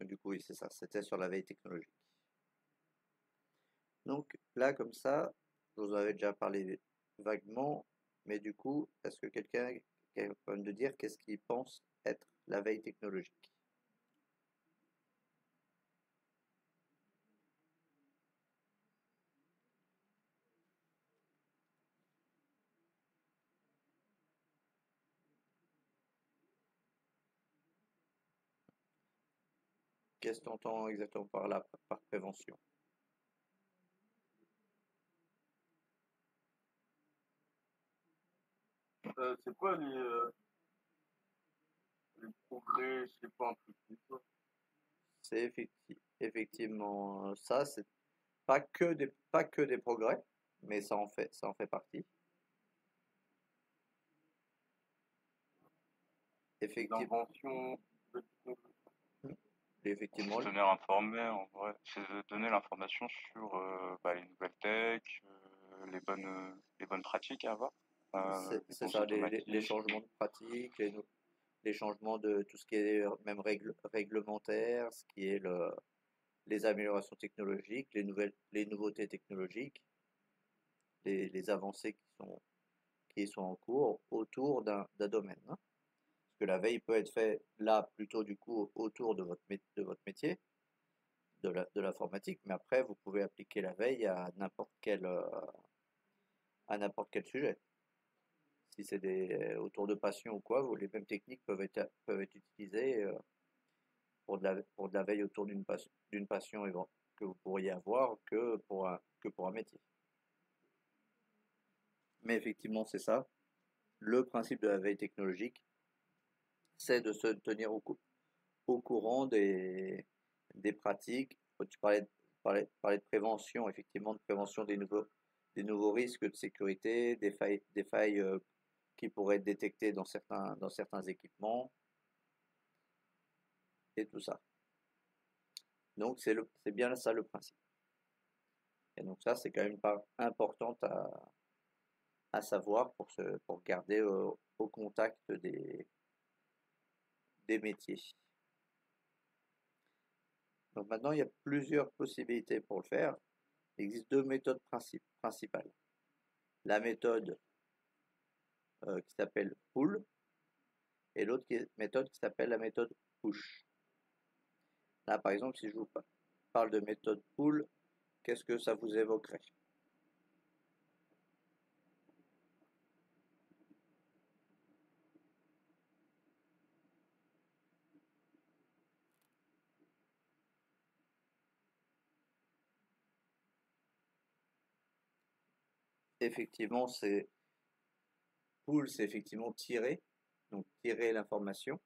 du coup, oui, c'est ça, c'était sur la veille technologique. Donc là, comme ça, je vous en avais déjà parlé vaguement, mais du coup, est-ce que quelqu'un est capable de dire qu'est-ce qu'il pense être la veille technologique? Qu'est-ce qu'on entend exactement par là, par prévention? C'est quoi les progrès, je sais pas, un truc comme ça. C'est effectivement ça, c'est pas que des progrès, mais ça en fait partie. Les Effectivement, inventions, de technologie. C'est se effectivement, tenir informé en vrai, c'est de donner l'information sur les nouvelles tech, les bonnes pratiques à avoir, les c'est bons ça, les automatismes. changements de pratique, les changements de tout ce qui est même réglementaire, ce qui est les améliorations technologiques, les nouveautés technologiques, les avancées qui sont en cours autour d'un domaine, hein. Parce que la veille peut être faite là plutôt du coup autour de de votre métier, de l'informatique, mais après vous pouvez appliquer la veille à n'importe quel sujet. Si c'est autour de passion ou quoi, les mêmes techniques peuvent être utilisées pour de la veille autour d'une passion que vous pourriez avoir que pour un métier. Mais effectivement, c'est ça. Le principe de la veille technologique, c'est de se tenir au courant des pratiques. Tu parlais de prévention, effectivement, de prévention des nouveaux risques de sécurité, des failles qui pourraient être détectées dans certains équipements et tout ça. Donc, c'est bien ça le principe. Et donc, ça, c'est quand même une part importante à savoir pour garder au contact des métiers. Donc, maintenant, il y a plusieurs possibilités pour le faire. Il existe deux méthodes principales. La méthode qui s'appelle pull et méthode qui s'appelle la méthode push. Là, par exemple, si je vous parle de méthode pull, qu'est-ce que ça vous évoquerait? Effectivement, c'est effectivement tirer, donc tirer l'information.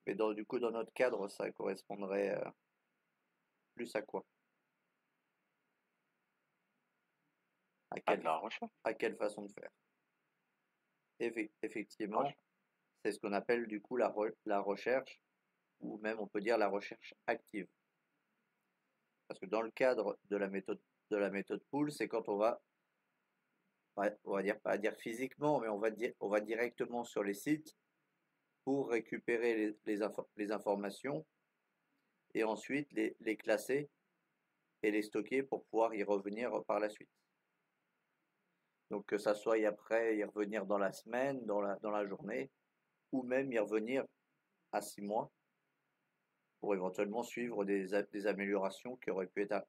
Mais du coup, dans notre cadre, ça correspondrait plus à quoi? À Ah, de la recherche. à quelle façon de faire? Ah, Effectivement, c'est ce qu'on appelle du coup la recherche, ou même on peut dire la recherche active. Parce que dans le cadre de la méthode Pool, c'est quand on va dire, pas dire physiquement, mais on va directement sur les sites pour récupérer les informations et ensuite les classer et les stocker pour pouvoir y revenir par la suite. Donc que ça soit après y revenir dans la semaine, dans la journée, ou même y revenir à 6 mois pour éventuellement suivre des améliorations qui auraient pu être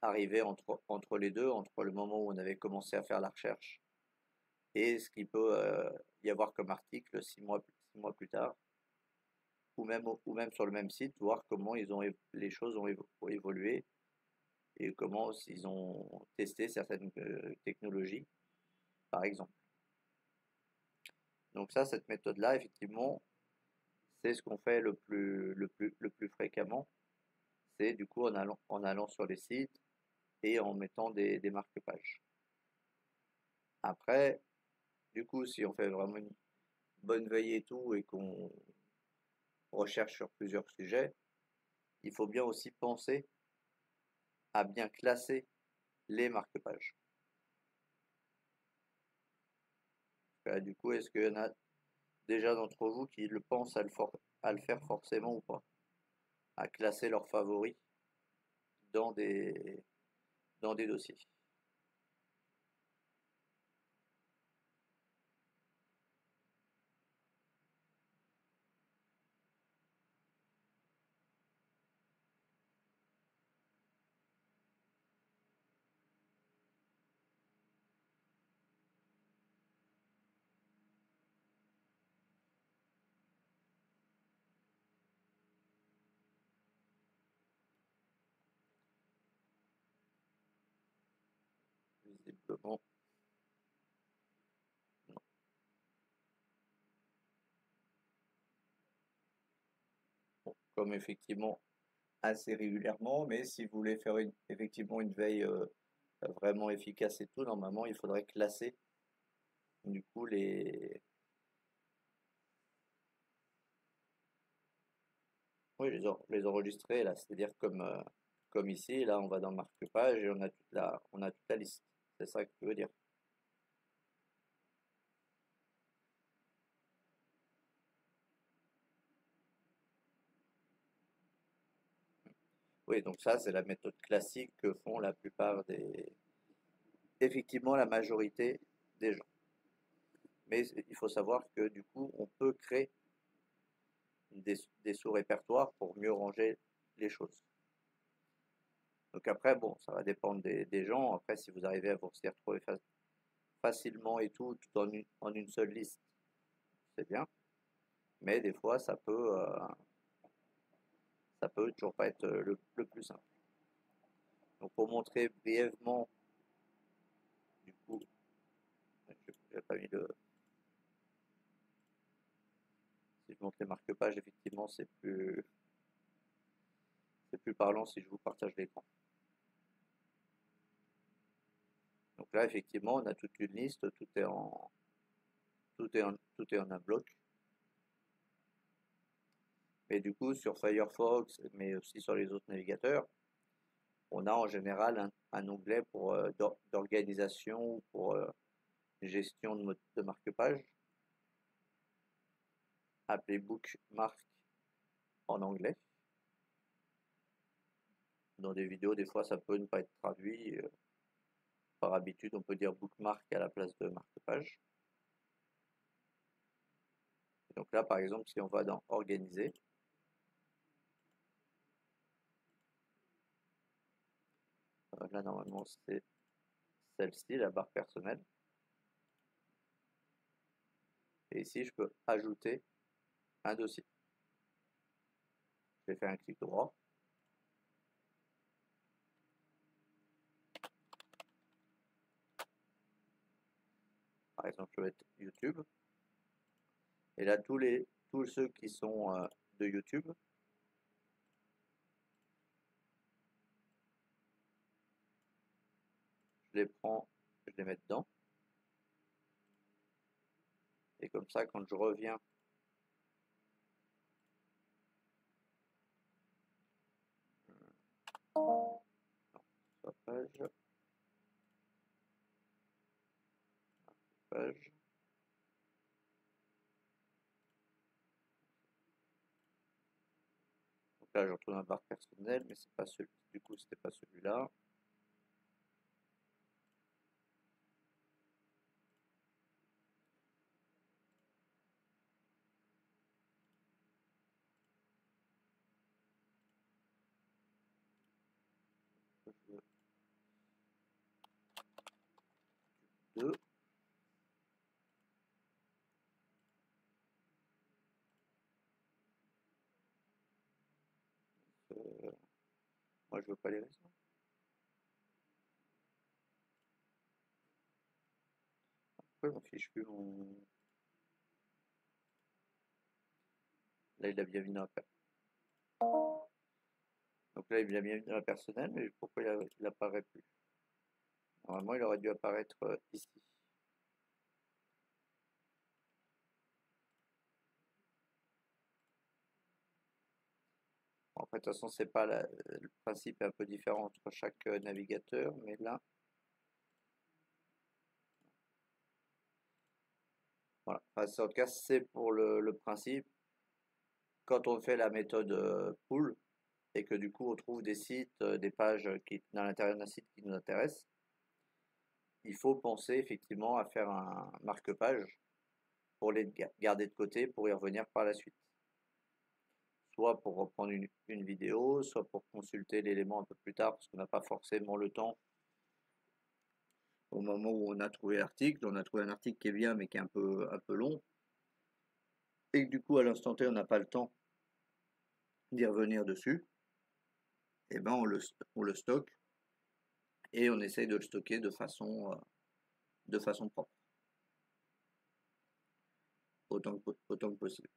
arrivées entre les deux, entre le moment où on avait commencé à faire la recherche et ce qu'il peut y avoir comme article 6 mois plus tard, ou même sur le même site, voir comment les choses ont évolué et comment ils ont testé certaines technologies, par exemple. Donc ça, cette méthode-là, effectivement, c'est ce qu'on fait le plus fréquemment. C'est du coup en allant sur les sites et en mettant des marque-pages. Après, du coup, si on fait vraiment une bonne veille et tout et qu'on recherche sur plusieurs sujets, il faut bien aussi penser à bien classer les marque-pages. Du coup, est-ce qu'il y en a déjà d'entre vous qui le pensent à le faire forcément ou pas? à classer leurs favoris dans des dossiers. Visiblement, non. Bon, comme effectivement assez régulièrement, mais si vous voulez faire effectivement une veille vraiment efficace et tout, normalement il faudrait classer du coup oui, les enregistrer là, c'est-à-dire comme ici, là on va dans marque-page et on a toute la liste. C'est ça que tu veux dire. Oui, donc ça c'est la méthode classique que font la plupart effectivement la majorité des gens. Mais il faut savoir que du coup on peut créer des sous-répertoires pour mieux ranger les choses. Donc après, bon, ça va dépendre des gens. Après, si vous arrivez à vous s'y retrouver facilement et tout en une seule liste, c'est bien. Mais des fois, ça peut toujours pas être le plus simple. Donc pour montrer brièvement, du coup, j'ai pas mis le. Si je montre les marque-pages, effectivement, c'est plus parlant si je vous partage l'écran. Donc là, effectivement, on a toute une liste, tout est en un bloc. Mais du coup, sur Firefox, mais aussi sur les autres navigateurs, on a en général un onglet pour d'organisation ou pour gestion de marque-page, appelé Bookmark en anglais. Dans des vidéos, des fois, ça peut ne pas être traduit. Par habitude, on peut dire bookmark à la place de marque-page. Donc là, par exemple, si on va dans Organiser, là, normalement, c'est celle-ci, la barre personnelle. Et ici, je peux ajouter un dossier. Je vais faire un clic droit. Par exemple, je vais mettre YouTube. Et là, tous ceux qui sont de YouTube, je les prends, je les mets dedans. Et comme ça, quand je reviens sur la page, donc là, je retrouve ma barre personnelle, mais c'est pas celui, du coup, c'était pas celui-là. Deux. Moi, je veux pas les raisons. Pourquoi je m'en fiche plus mon. Là, il a bien mis dans la. Donc là, il a bien mis dans la personnelle, mais pourquoi il apparaît plus? Normalement, il aurait dû apparaître ici. Bon, après, de toute façon, c'est pas le principe est un peu différent entre chaque navigateur, mais là, voilà. Enfin, en tout cas, c'est pour le principe. Quand on fait la méthode pull, et que du coup on trouve des sites, des pages qui dans l'intérieur d'un site qui nous intéresse, il faut penser effectivement à faire un marque-page pour les garder de côté pour y revenir par la suite. Soit pour reprendre une vidéo, soit pour consulter l'élément un peu plus tard parce qu'on n'a pas forcément le temps au moment où on a trouvé l'article. On a trouvé un article qui est bien mais qui est un peu long. Et que du coup à l'instant T on n'a pas le temps d'y revenir dessus. Et ben on le stocke et on essaye de le stocker de façon propre, autant que possible.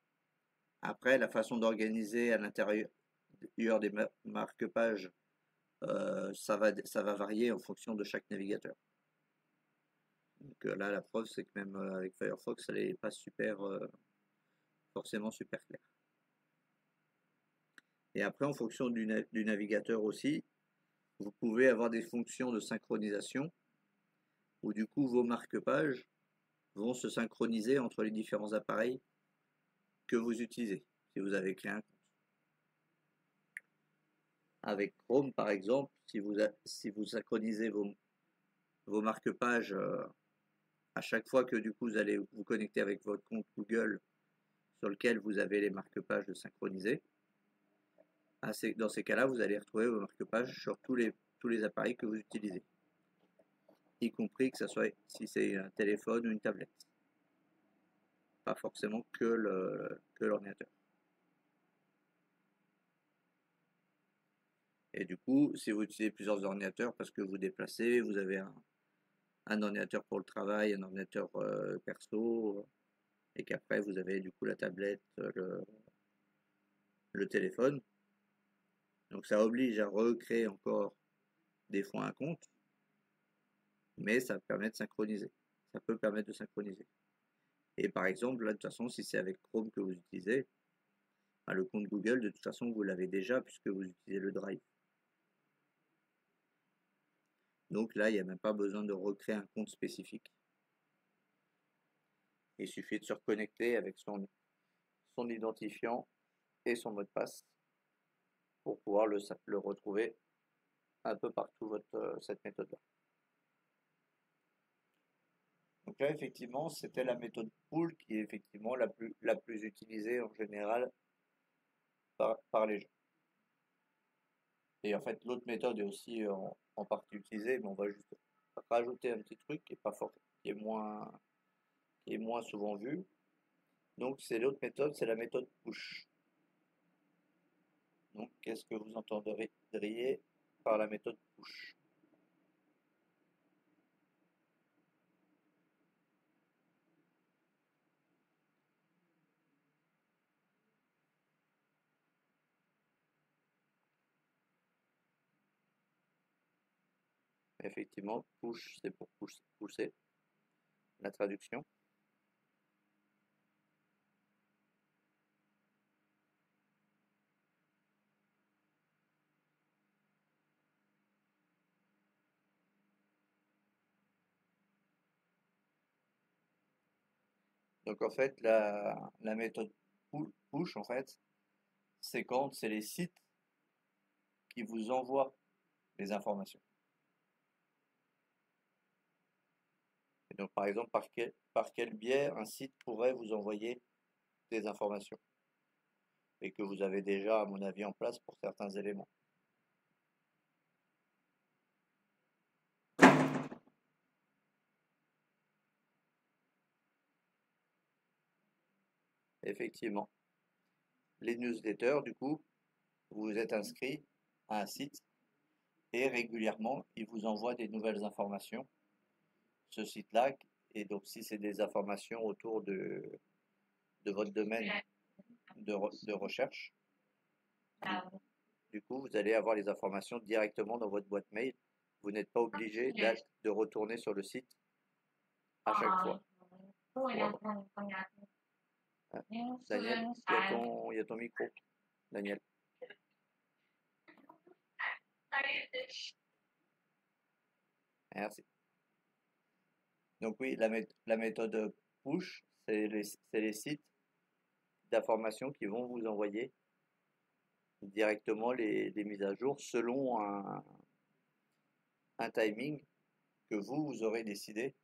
Après, la façon d'organiser à l'intérieur des marque-pages, ça va varier en fonction de chaque navigateur. Donc là, la preuve, c'est que même avec Firefox, ça n'est pas forcément super clair. Et après, en fonction du navigateur aussi, vous pouvez avoir des fonctions de synchronisation où du coup vos marque-pages vont se synchroniser entre les différents appareils que vous utilisez, si vous avez créé un compte. Avec Chrome, par exemple, si vous synchronisez vos marque-pages à chaque fois que du coup vous allez vous connecter avec votre compte Google sur lequel vous avez les marque-pages de synchroniser, dans ces cas-là, vous allez retrouver vos marque-pages sur tous les appareils que vous utilisez, y compris que ce soit si c'est un téléphone ou une tablette. Pas forcément que l'ordinateur. Et du coup, si vous utilisez plusieurs ordinateurs parce que vous déplacez, vous avez un ordinateur pour le travail, un ordinateur perso, et qu'après vous avez du coup la tablette, le téléphone. Donc ça oblige à recréer encore des fois un compte, mais ça permet de synchroniser. Ça peut permettre de synchroniser. Et par exemple, là de toute façon, si c'est avec Chrome que vous utilisez, le compte Google, de toute façon, vous l'avez déjà puisque vous utilisez le Drive. Donc là, il n'y a même pas besoin de recréer un compte spécifique. Il suffit de se reconnecter avec son identifiant et son mot de passe pour pouvoir le retrouver un peu partout cette méthode-là. Donc là, effectivement, c'était la méthode pool qui est effectivement la plus utilisée en général par les gens. Et en fait, l'autre méthode est aussi en partie utilisée, mais on va juste rajouter un petit truc qui est moins souvent vu. Donc c'est l'autre méthode, c'est la méthode push. Donc qu'est-ce que vous entendriez par la méthode push? Effectivement, push, c'est pour pousser, la traduction. Donc en fait, la méthode push, en fait, c'est quand c'est les sites qui vous envoient les informations. Et donc par exemple, par quel biais un site pourrait vous envoyer des informations et que vous avez déjà, à mon avis, en place pour certains éléments. Effectivement. Les newsletters, du coup, vous vous êtes inscrit à un site et régulièrement, il vous envoie des nouvelles informations. Ce site-là, et donc si c'est des informations autour de votre domaine de recherche, du coup, vous allez avoir les informations directement dans votre boîte mail. Vous n'êtes pas obligé de retourner sur le site à chaque fois. Voilà. Daniel, il y a ton micro. Daniel. Merci. Donc oui, la méthode push, c'est les sites d'information qui vont vous envoyer directement les mises à jour selon un timing que vous aurez décidé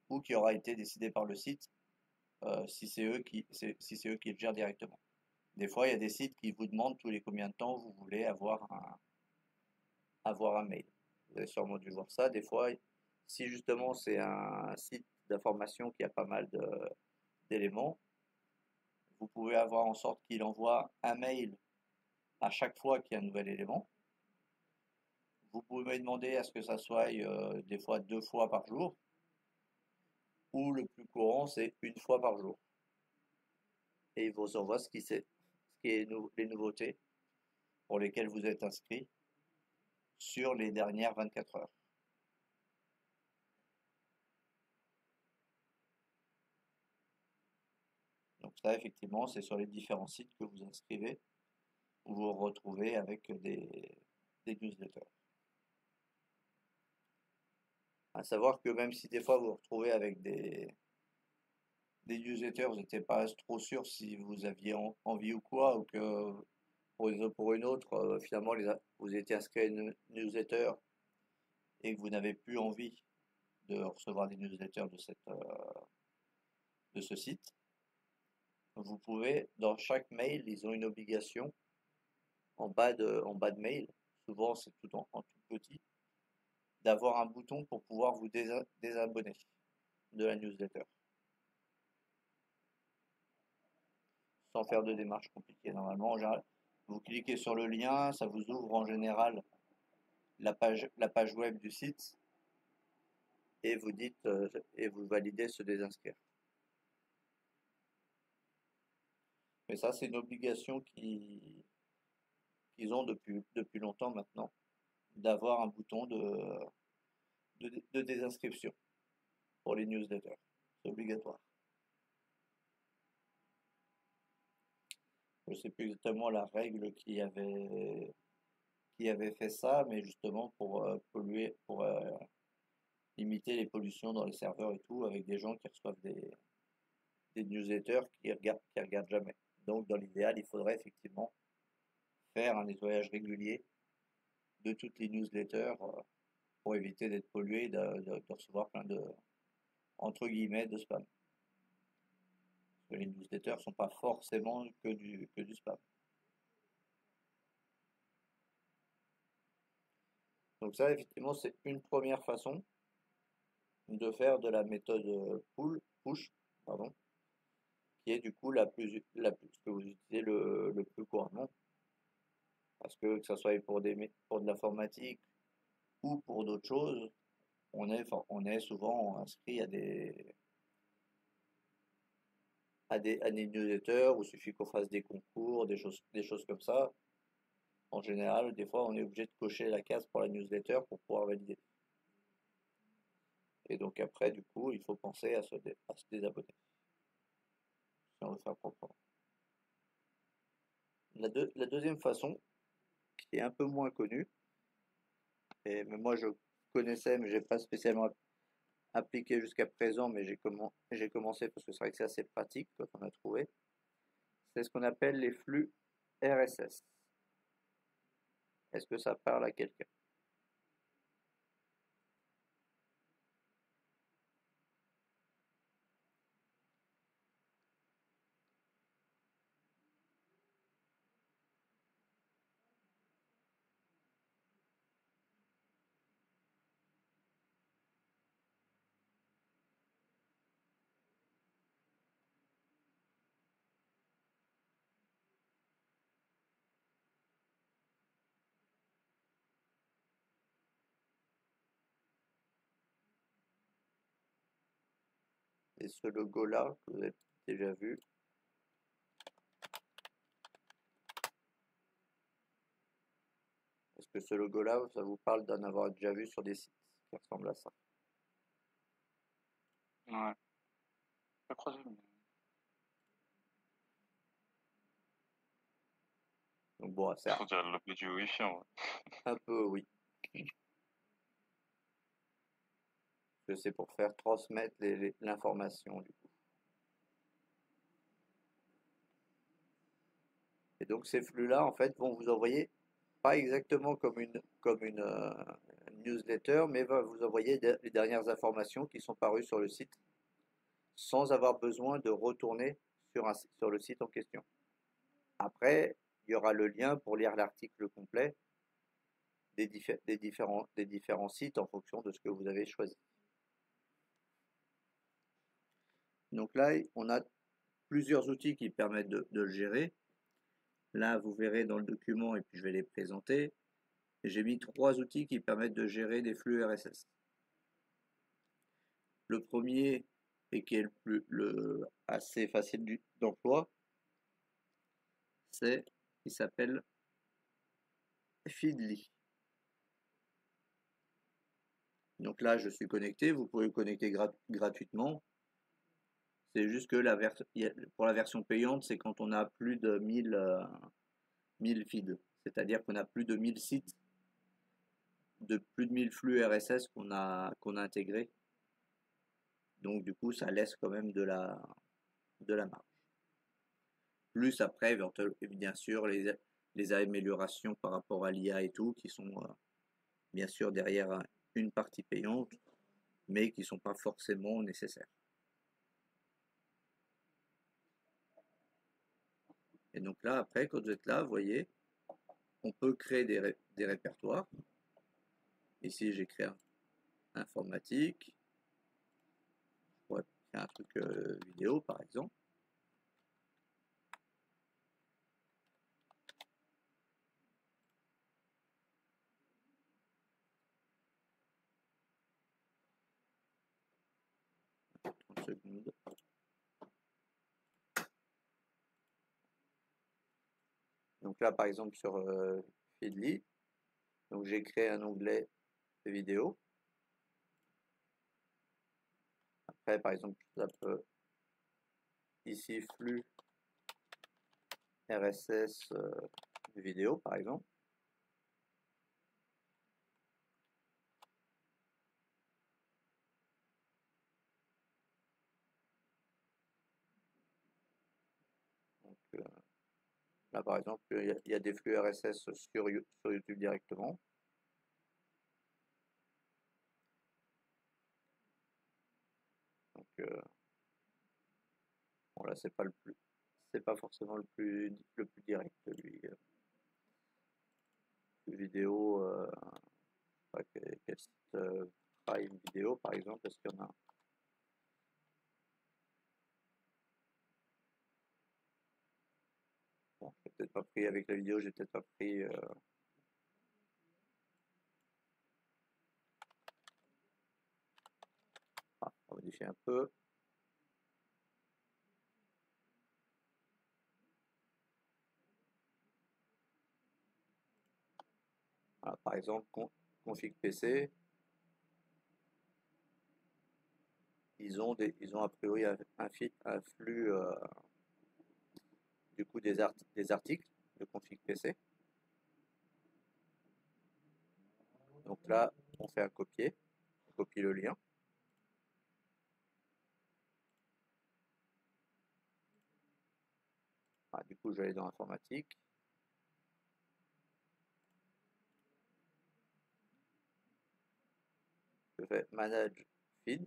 ou qui aura été décidé par le site si c'est eux si c'est eux qui le gèrent directement. Des fois, il y a des sites qui vous demandent tous les combien de temps vous voulez avoir un mail. Vous avez sûrement dû voir ça. Des fois, si justement c'est un site d'information qui a pas mal d'éléments, vous pouvez avoir en sorte qu'il envoie un mail à chaque fois qu'il y a un nouvel élément. Vous pouvez demander à ce que ça soit des fois 2 fois par jour, ou le plus courant c'est 1 fois par jour. Et il vous envoie ce qui est les nouveautés pour lesquelles vous êtes inscrit sur les dernières 24 heures. Donc ça, effectivement, c'est sur les différents sites que vous inscrivez, où vous vous retrouvez avec des newsletters. À savoir que même si des fois vous vous retrouvez avec des newsletters, vous n'étiez pas trop sûr si vous aviez envie ou quoi, ou que pour une autre, finalement, vous étiez inscrit à une newsletter et que vous n'avez plus envie de recevoir des newsletters de ce site. Vous pouvez, dans chaque mail, ils ont une obligation en bas de mail, souvent c'est tout en tout petit, d'avoir un bouton pour pouvoir vous désabonner de la newsletter. Sans faire de démarche compliquée. Normalement, en général, vous cliquez sur le lien, ça vous ouvre en général la page web du site et vous dites et vous validez se désinscrire. Mais ça, c'est une obligation qu'ils ont depuis longtemps maintenant, d'avoir un bouton de désinscription pour les newsletters. C'est obligatoire. Je ne sais plus exactement la règle qui avait fait ça, mais justement pour limiter les pollutions dans les serveurs et tout, avec des gens qui reçoivent des newsletters qui regardent jamais. Donc dans l'idéal, il faudrait effectivement faire un nettoyage régulier de toutes les newsletters pour éviter d'être pollué et de recevoir plein de, entre guillemets, de spam. Parce que les newsletters sont pas forcément que du spam. Donc ça, effectivement, c'est une première façon de faire de la méthode push, pardon, qui est du coup ce que vous utilisez le plus couramment. Parce que ce soit pour de l'informatique ou pour d'autres choses, on est souvent inscrit à des newsletters où il suffit qu'on fasse des concours, des choses comme ça. En général, des fois, on est obligé de cocher la case pour la newsletter pour pouvoir valider. Et donc après, du coup, il faut penser à se désabonner. Si on veut faire proprement. La deuxième façon, qui est un peu moins connue, mais moi je connaissais, mais j'ai pas spécialement appliqué jusqu'à présent, mais j'ai commencé parce que c'est vrai que c'est assez pratique quand on a trouvé. C'est ce qu'on appelle les flux RSS. Est-ce que ça parle à quelqu'un? Et ce logo-là, que vous avez déjà vu, est-ce que ce logo-là, ça vous parle d'en avoir déjà vu sur des sites qui ressemblent à ça? Ouais. Pas croisé, mais Donc bon, c'est on dirait le logo du Wi-Fi, en vrai. un peu, oui. Que c'est pour faire transmettre l'information du coup. Et donc ces flux-là, en fait, vont vous envoyer, pas exactement comme une newsletter, mais va vous envoyer les dernières informations qui sont parues sur le site, sans avoir besoin de retourner sur le site en question. Après, il y aura le lien pour lire l'article complet des différents sites en fonction de ce que vous avez choisi. Donc là, on a plusieurs outils qui permettent de le gérer. Là, vous verrez dans le document, et puis je vais les présenter. J'ai mis 3 outils qui permettent de gérer des flux RSS. Le premier, et qui est assez facile d'emploi, il s'appelle Feedly. Donc là, je suis connecté, vous pouvez vous connecter gratuitement. C'est juste que pour la version payante, c'est quand on a plus de 1000 feeds. C'est-à-dire qu'on a plus de 1000 sites, plus de 1000 flux RSS qu'on a intégrés. Donc du coup, ça laisse quand même de la marge. Plus après, bien sûr, les améliorations par rapport à l'IA et tout, qui sont bien sûr derrière une partie payante, mais qui ne sont pas forcément nécessaires. Et donc là, après, quand vous êtes là, vous voyez, on peut créer des répertoires. Ici, j'ai créé un informatique. Je pourrais créer un truc vidéo, par exemple. Secondes. Donc là, par exemple, sur Feedly, donc j'ai créé un onglet vidéo. Après, par exemple, je tape ici flux RSS vidéo, par exemple. Donc, là, par exemple, il y a des flux RSS sur YouTube directement. Donc, bon, là, c'est pas forcément le plus direct, lui. Vidéo, quel site Prime Vidéo, par exemple, est-ce qu'il y en a? Bon, j'ai peut-être pas pris avec la vidéo, j'ai peut-être pas pris. On va modifier un peu. Voilà, par exemple, config PC. Ils ont a priori un flux du coup des articles de config PC. Donc là, on fait un copier, on copie le lien. Ah, du coup, je vais aller dans l'informatique. Je fais manage feed.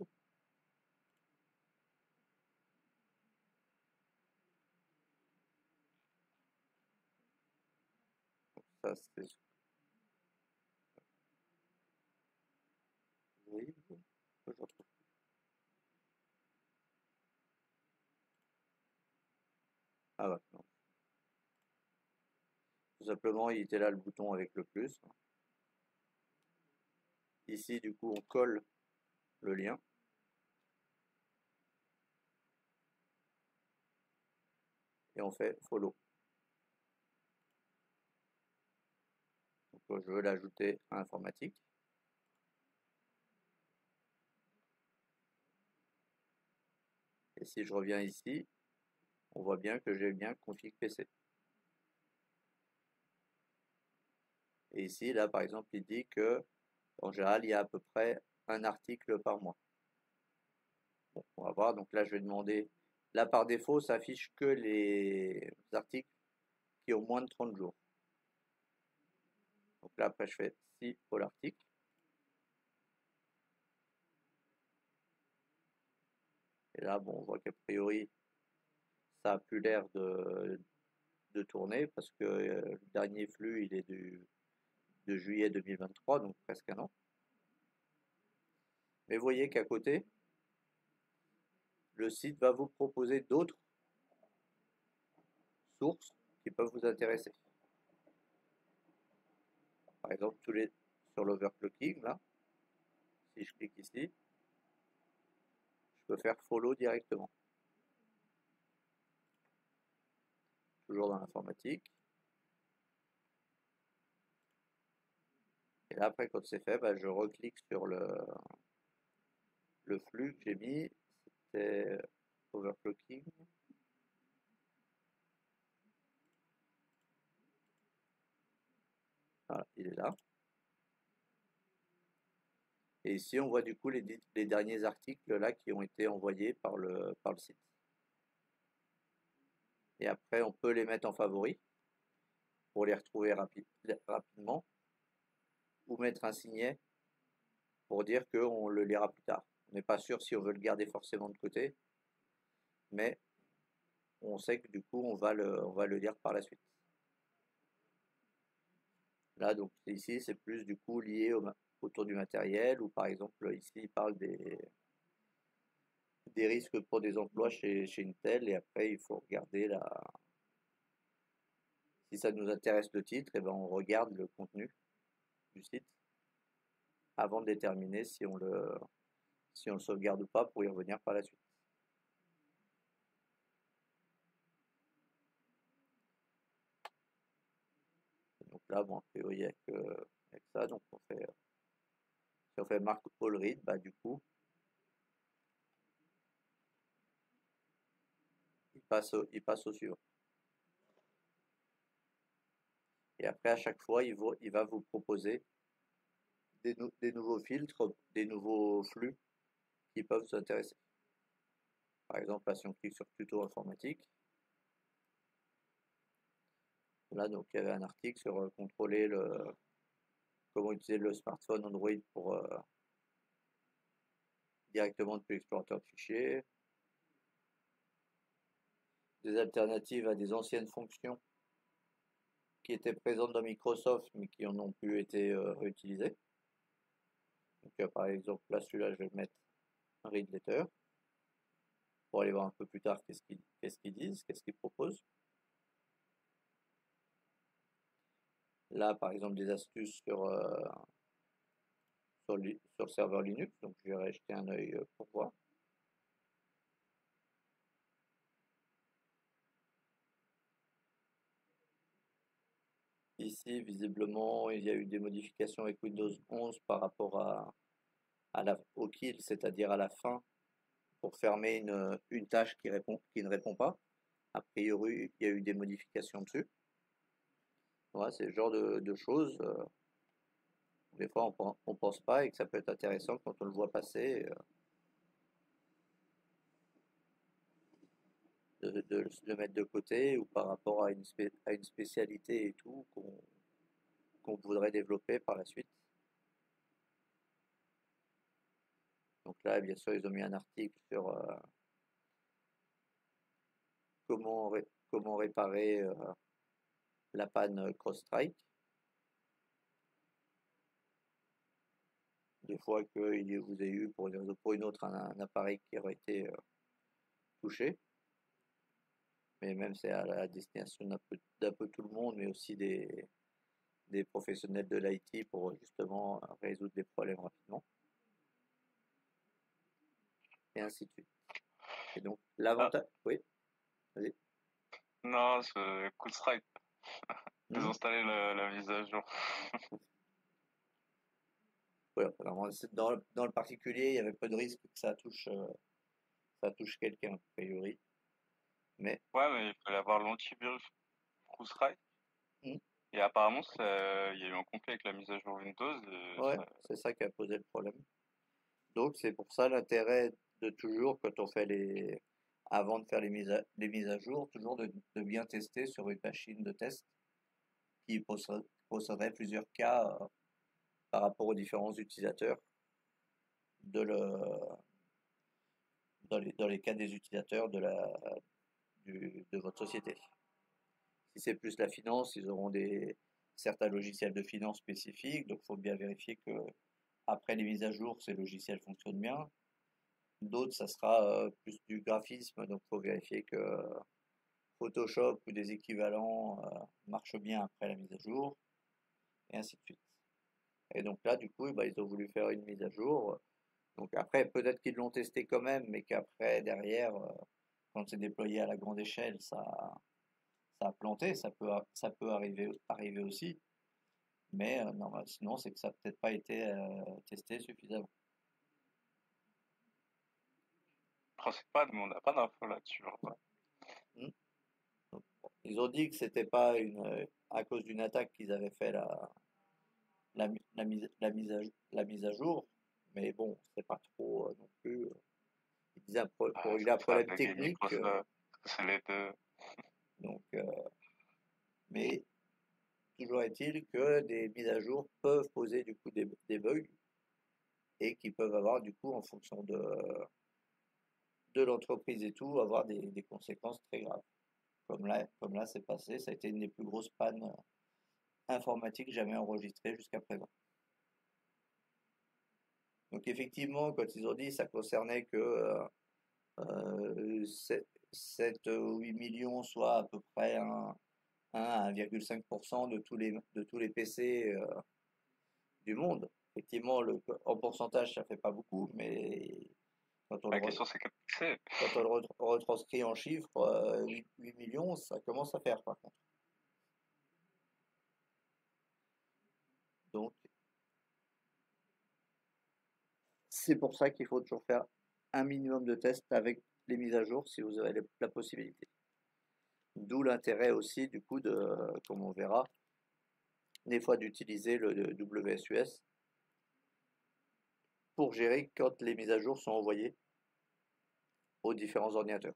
Donc ça, c'est oui, je retrouve. Ah ouais, non. Tout simplement, il était là le bouton avec le plus. Ici, du coup, on colle le lien. Et on fait follow. Donc, je veux l'ajouter à informatique. Et si je reviens ici, on voit bien que j'ai bien config PC. Et ici, là, par exemple, il dit que en général, il y a à peu près un article par mois. Bon, on va voir. Donc là, je vais demander. Là, par défaut, ça affiche que les articles qui ont moins de 30 jours. Donc là, après, je fais si pour l'article. Et là, bon, on voit qu'a priori, ça a plus l'air de tourner parce que le dernier flux, il est de juillet 2023, donc presque un an. Mais vous voyez qu'à côté, le site va vous proposer d'autres sources qui peuvent vous intéresser. Par exemple, sur l'overclocking, là, si je clique ici, je peux faire follow directement. Toujours dans l'informatique. Et là, après, quand c'est fait, bah, je reclique sur le flux que j'ai mis. C'était overclocking. Voilà, il est là. Et ici, on voit du coup les derniers articles là qui ont été envoyés par le site. Et après, on peut les mettre en favoris pour les retrouver rapidement ou mettre un signet pour dire qu'on le lira plus tard. On n'est pas sûr si on veut le garder forcément de côté, mais on sait que du coup, on va le lire par la suite. Là, donc ici, c'est plus du coup lié autour du matériel, ou par exemple, ici, il parle des risques pour des emplois chez Intel, et après, il faut regarder si ça nous intéresse le titre, et ben on regarde le contenu du site avant de déterminer si on le sauvegarde ou pas pour y revenir par la suite. Donc là, bon, a priori, il n'y a que ça. Donc si on fait mark all read, bah du coup, il passe au suivant. Et après, à chaque fois, il va vous proposer des nouveaux filtres, des nouveaux flux qui peuvent vous intéresser. Par exemple, là, si on clique sur tuto informatique, là, donc, il y avait un article sur contrôler comment utiliser le smartphone Android pour directement depuis l'explorateur de fichiers, des alternatives à des anciennes fonctions qui étaient présentes dans Microsoft mais qui en ont pu été réutilisées. Donc, par exemple, là, celui-là, je vais mettre un read letter pour aller voir un peu plus tard qu'est-ce qu'ils disent, qu'est-ce qu'ils proposent. Là, par exemple, des astuces sur le serveur Linux, donc je vais jeter un œil pour voir. Ici, visiblement, il y a eu des modifications avec Windows 11 par rapport au kill, c'est-à-dire à la fin, pour fermer une tâche qui ne répond pas. A priori, il y a eu des modifications dessus. Voilà, c'est le genre de choses. Des fois, on pense pas et que ça peut être intéressant quand on le voit passer. De le mettre de côté ou par rapport à une spécialité et tout qu'on voudrait développer par la suite. Donc là, bien sûr, ils ont mis un article sur comment réparer la panne CrossStrike. Des fois que vous avez eu pour une raison ou pour une autre un appareil qui aurait été touché. Mais même c'est à la destination d'un peu tout le monde, mais aussi des professionnels de l'IT pour justement résoudre des problèmes rapidement. Et ainsi de suite. Et donc l'avantage... Oui, vas-y. Non, c'est CrowdStrike. Désinstaller la mise à jour. Ouais, dans le particulier, il y avait peu de risque que ça touche quelqu'un, a priori. Mais... Ouais, mais il fallait avoir l'antivirus CrowdStrike. Et apparemment, il y a eu un conflit avec la mise à jour Windows. Ouais, c'est ça qui a posé le problème. Donc c'est pour ça l'intérêt de toujours, quand on fait avant de faire les mises à jour, toujours de bien tester sur une machine de test qui posséderait plusieurs cas par rapport aux différents utilisateurs de dans les cas des utilisateurs de votre société. Si c'est plus la finance, ils auront certains logiciels de finance spécifiques, donc il faut bien vérifier que après les mises à jour, ces logiciels fonctionnent bien. D'autres, ça sera plus du graphisme, donc il faut vérifier que Photoshop ou des équivalents marchent bien après la mise à jour, et ainsi de suite. Et donc là, du coup, bah, ils ont voulu faire une mise à jour. Donc après, peut-être qu'ils l'ont testé quand même, mais qu'après, derrière, quand c'est déployé à la grande échelle, ça a planté, ça peut arriver aussi. Mais sinon, c'est que ça n'a peut-être pas été testé suffisamment. Je ne sais pas, nous, on n'a pas d'infos là-dessus. Hmm. Donc, bon, ils ont dit que c'était pas à cause d'une attaque qu'ils avaient fait la mise à jour, mais bon, c'est pas trop non plus. Ils disaient pour régler un Ça a problème bugué technique, Microsoft, c'est les deux. donc, mais toujours est-il que des mises à jour peuvent poser du coup des bugs et qui peuvent avoir du coup en fonction de l'entreprise et tout, avoir des conséquences très graves. Comme là c'est passé, ça a été une des plus grosses pannes informatiques jamais enregistrées jusqu'à présent. Donc effectivement, quand ils ont dit ça concernait que 7 ou 8 millions, soit à peu près 1 à 1,5% de tous les PC du monde. Effectivement, en pourcentage, ça fait pas beaucoup, mais quand on La question, c'est quel c'est. quand on le retranscrit en chiffres, 8 millions, ça commence à faire par contre. Donc, c'est pour ça qu'il faut toujours faire un minimum de tests avec les mises à jour si vous avez la possibilité. D'où l'intérêt aussi, du coup, comme on verra, des fois d'utiliser le WSUS pour gérer quand les mises à jour sont envoyées aux différents ordinateurs,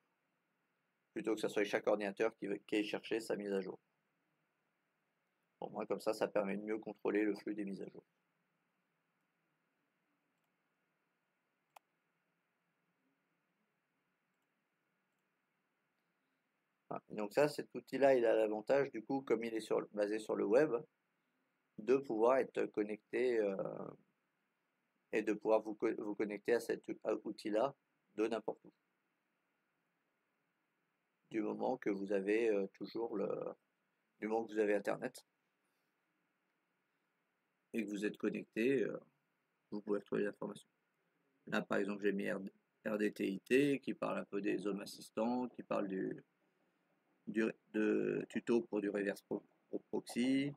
plutôt que ce soit chaque ordinateur qui ait cherché sa mise à jour. Au moins, comme ça permet de mieux contrôler le flux des mises à jour. Donc ça, cet outil-là, il a l'avantage, du coup, comme il est basé sur le web, de pouvoir être connecté et de pouvoir vous connecter à cet outil-là de n'importe où. Du moment que vous avez du moment que vous avez Internet et que vous êtes connecté, vous pouvez retrouver l'information. Là, par exemple, j'ai mis RDTIT qui parle un peu des hommes assistants, qui parle de tuto pour du reverse proxy.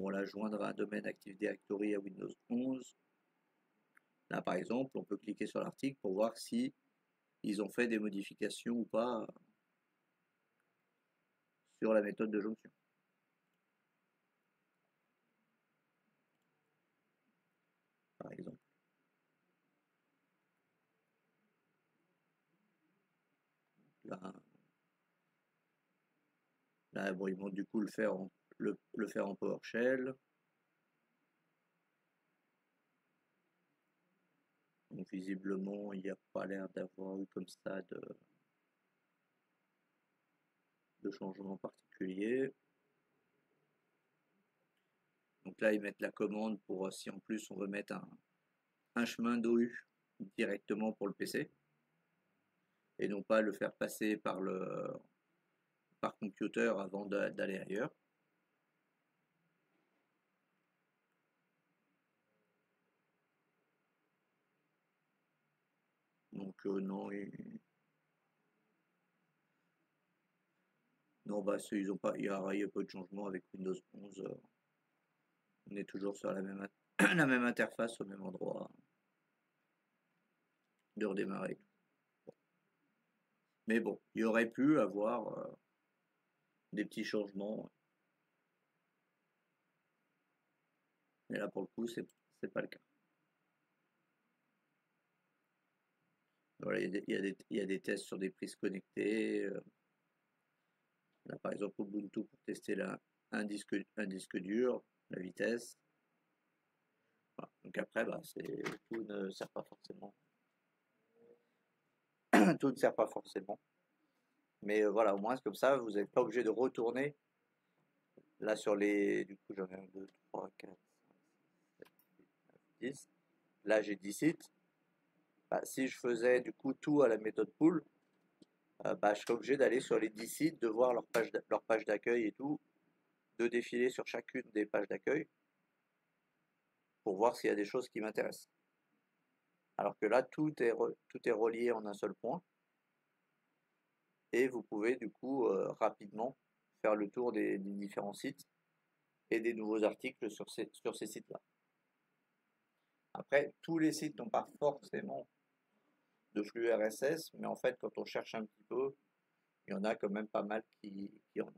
On la joindre à un domaine Active Directory à Windows 11. Là, par exemple, on peut cliquer sur l'article pour voir si ils ont fait des modifications ou pas sur la méthode de jonction. Par exemple. Là bon, ils vont du coup le faire en PowerShell. Donc visiblement, il n'y a pas l'air d'avoir eu comme ça de changement particulier. Donc là, ils mettent la commande pour si en plus on veut mettre un chemin d'OU directement pour le PC et non pas le faire passer par computer avant d'aller ailleurs. Donc non, non, bah ils ont pas, il y a peu de changements avec Windows 11. On est toujours sur la même, la même interface au même endroit de redémarrer. Bon. Mais bon, il y aurait pu avoir des petits changements. Mais là, pour le coup, c'est pas le cas. Voilà, il y a des tests sur des prises connectées. Là, par exemple, Ubuntu pour tester un disque dur, la vitesse. Voilà. Donc après, bah, tout ne sert pas forcément. Tout ne sert pas forcément. Mais voilà, au moins, comme ça, vous n'êtes pas obligé de retourner. Là, sur les. Du coup, j'en ai 1, 2, 3, 4, 5, 6, 7, 8, 9, 10. Là, j'ai 10 sites. Bah, si je faisais du coup tout à la méthode pool, bah, je serais obligé d'aller sur les 10 sites, de voir leur page d'accueil et tout, de défiler sur chacune des pages d'accueil pour voir s'il y a des choses qui m'intéressent. Alors que là, tout est relié en un seul point et vous pouvez du coup rapidement faire le tour des différents sites et des nouveaux articles sur ces sites-là. Après, tous les sites n'ont pas forcément de flux RSS, mais en fait, quand on cherche un petit peu, il y en a quand même pas mal qui en ont.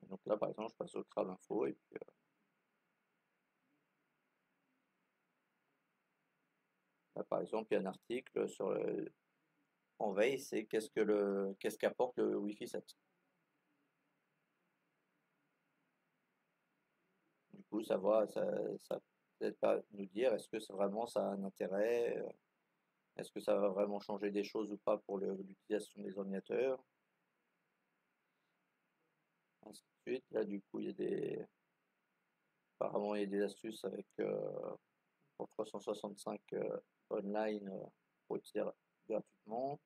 Donc là, par exemple, je passe au Crade Info et puis là, par exemple, il y a un article en veille, c'est qu'est-ce qu'apporte le Wi-Fi 7. Du coup, ça peut-être pas nous dire est-ce que vraiment ça a un intérêt, est-ce que ça va vraiment changer des choses ou pas pour l'utilisation des ordinateurs, ainsi de suite. Là, du coup, apparemment, il y a des astuces avec pour 365 online pour utiliser gratuitement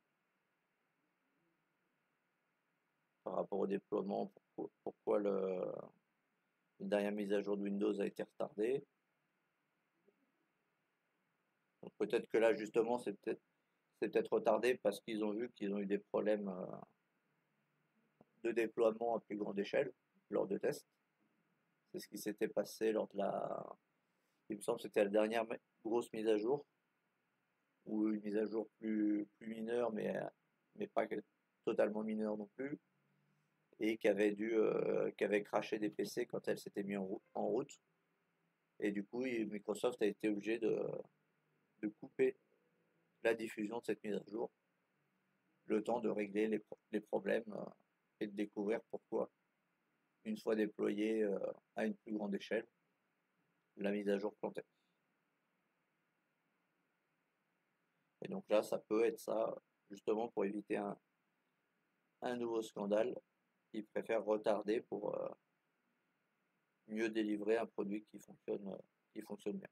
par rapport au déploiement, pourquoi une dernière mise à jour de Windows a été retardée. Donc peut-être que là justement c'est peut-être retardé parce qu'ils ont vu qu'ils ont eu des problèmes de déploiement à plus grande échelle lors de tests. C'est ce qui s'était passé lors de il me semble que c'était la dernière grosse mise à jour, ou une mise à jour plus mineure, mais pas totalement mineure non plus, et qui avait craché des PC quand elle s'était mise en route. Et du coup, Microsoft a été obligé de couper la diffusion de cette mise à jour, le temps de régler les problèmes et de découvrir pourquoi, une fois déployé à une plus grande échelle, la mise à jour plantait. Et donc là, ça peut être ça, justement pour éviter un nouveau scandale. Ils préfèrent retarder pour mieux délivrer un produit qui fonctionne bien.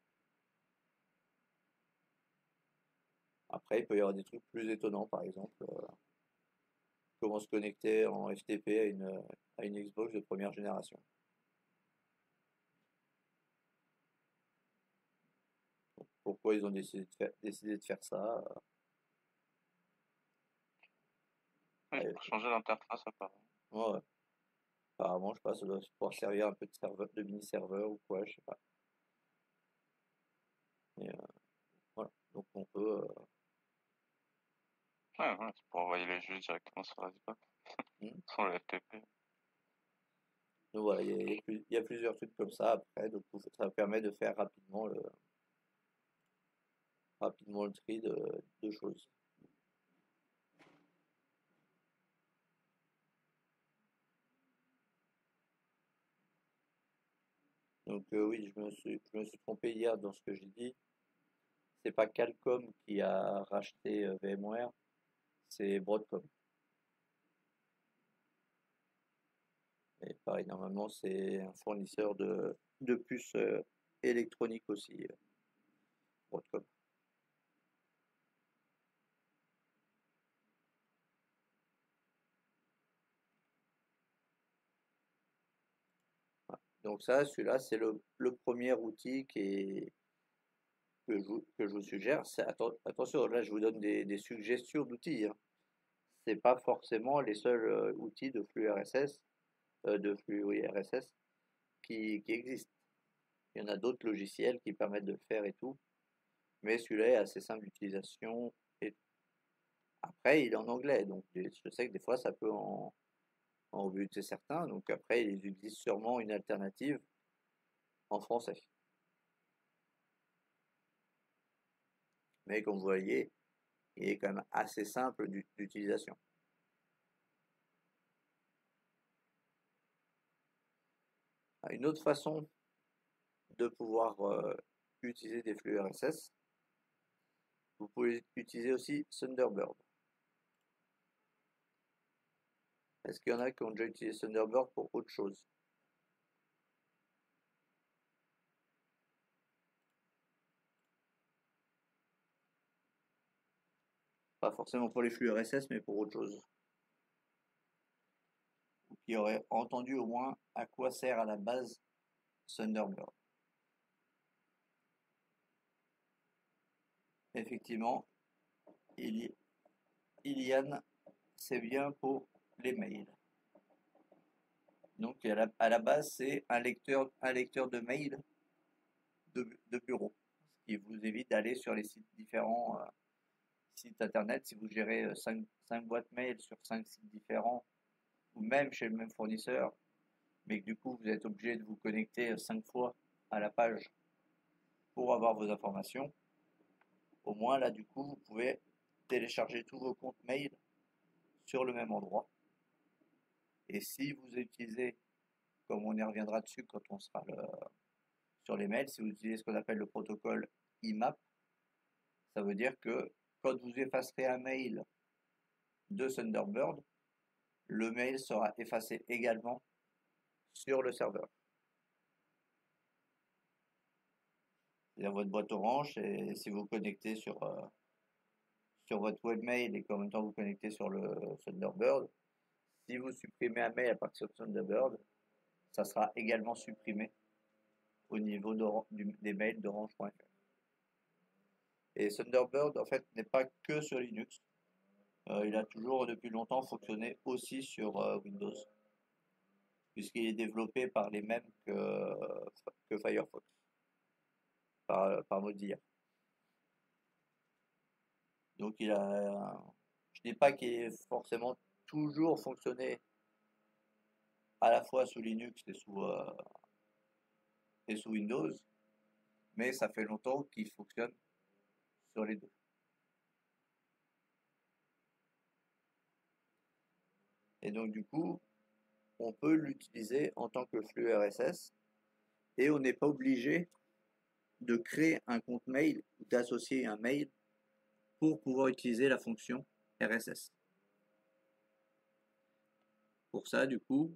Après, il peut y avoir des trucs plus étonnants, par exemple, comment se connecter en FTP à une Xbox de première génération. Pourquoi ils ont décidé de faire ça? Oui, pour changer l'interface apparemment. Ouais, apparemment, je sais pas, ça doit pouvoir servir un peu de mini-serveur ou quoi, je sais pas. Et, voilà, donc on peut. Ouais, c'est pour envoyer les jeux directement sur la Xbox, Hmm. sans le FTP. Donc voilà, il y a plusieurs trucs comme ça après, donc ça permet de faire rapidement le tri de choses. Donc oui, je me suis trompé hier dans ce que j'ai dit. C'est pas Qualcomm qui a racheté VMware, c'est Broadcom. Et pareil, normalement, c'est un fournisseur de puces électroniques aussi, Broadcom. Donc ça, celui-là, c'est le premier outil que je vous suggère. Attention, là, je vous donne des suggestions d'outils, hein. C'est pas forcément les seuls outils de flux RSS, oui, RSS qui existent. Il y en a d'autres logiciels qui permettent de le faire et tout, mais celui-là est assez simple d'utilisation. Et après, il est en anglais, donc je sais que des fois, ça peut en rebuter certains. Donc après, il existe sûrement une alternative en français. mais comme vous voyez, il est quand même assez simple d'utilisation. Une autre façon de pouvoir utiliser des flux RSS, vous pouvez utiliser aussi Thunderbird. Est-ce qu'il y en a qui ont déjà utilisé Thunderbird pour autre chose? Pas forcément pour les flux RSS, mais pour autre chose. Ou qui aurait entendu au moins à quoi sert à la base Thunderbird. Effectivement, Ilian, c'est bien pour les mails. Donc à la base, c'est un lecteur de mails de bureau, ce qui vous évite d'aller sur les sites différents, sites internet. Si vous gérez 5 boîtes mail sur 5 sites différents, ou même chez le même fournisseur, mais que du coup vous êtes obligé de vous connecter 5 fois à la page pour avoir vos informations, au moins là du coup vous pouvez télécharger tous vos comptes mail sur le même endroit. Et si vous utilisez, comme on y reviendra dessus quand on sera sur les mails, si vous utilisez ce qu'on appelle le protocole IMAP, ça veut dire que quand vous effacerez un mail de Thunderbird, le mail sera effacé également sur le serveur. C'est-à-dire votre boîte Orange, et si vous vous connectez sur votre webmail et qu'en même temps vous connectez sur le Thunderbird, si vous supprimez un mail à partir de Thunderbird, ça sera également supprimé au niveau des mails d'Orange.fr. Et Thunderbird, en fait, n'est pas que sur Linux. Il a toujours, depuis longtemps, fonctionné aussi sur Windows, puisqu'il est développé par les mêmes que Firefox, par Mozilla. Donc je ne dis pas qu'il ait forcément toujours fonctionné à la fois sous Linux et sous Windows, mais ça fait longtemps qu'il fonctionne sur les deux. Et donc du coup, on peut l'utiliser en tant que flux RSS et on n'est pas obligé de créer un compte mail ou d'associer un mail pour pouvoir utiliser la fonction RSS. Pour ça, du coup,